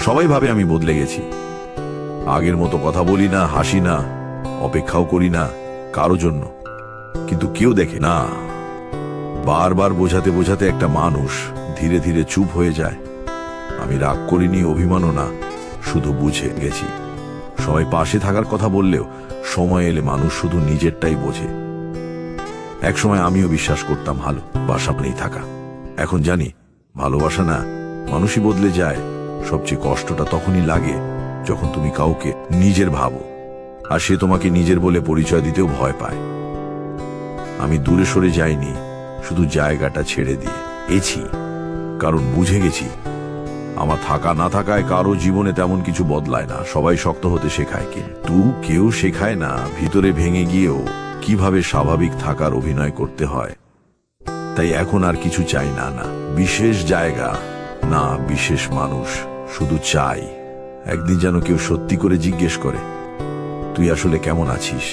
সবাই ভাবে আমি বদলে গেছি। আগের মতো কথা বলি না, হাসি না, অপেক্ষাও করি না কারো জন্য। কিন্তু কেউ দেখে না। বারবার বোঝাতে বোঝাতে একটা মানুষ ধীরে ধীরে চুপ হয়ে যায়। আমি রাগ করিনি, অভিমানও না, শুধু বুঝে গেছি সবাই পাশে থাকার কথা বললেও সময় এলে মানুষ শুধু নিজেরটাই বোঝে। একসময় আমিও বিশ্বাস করতাম ভালোবাসা মানেই থাকা। এখন জানি ভালোবাসা না, মানুষই বদলে যায়। সবচেয়ে কষ্টটা তখনই লাগে যখন তুমি কাউকে নিজের ভাবো আর সে তোমাকে নিজের বলে পরিচয় দিতেও ভয় পায়। আমি দূরে সরে যাইনি, শুধু জায়গাটা ছেড়ে দিয়েছি, কারণ বুঝে গেছি আমার থাকা না থাকায় কারো জীবনে তেমন কিছু বদলায় না। সবাই শক্ত হতে শেখায়, কিন্তু কেউ শেখায় না ভিতরে ভেঙে গিয়েও কিভাবে স্বাভাবিক থাকার অভিনয় করতে হয়। তাই এখন আর কিছু চাই না, না বিশেষ জায়গা, না বিশেষ মানুষ। শুধু চাই একদিন যেন কেউ সত্যি করে জিজ্ঞেস করে, তুই আসলে কেমন আছিস।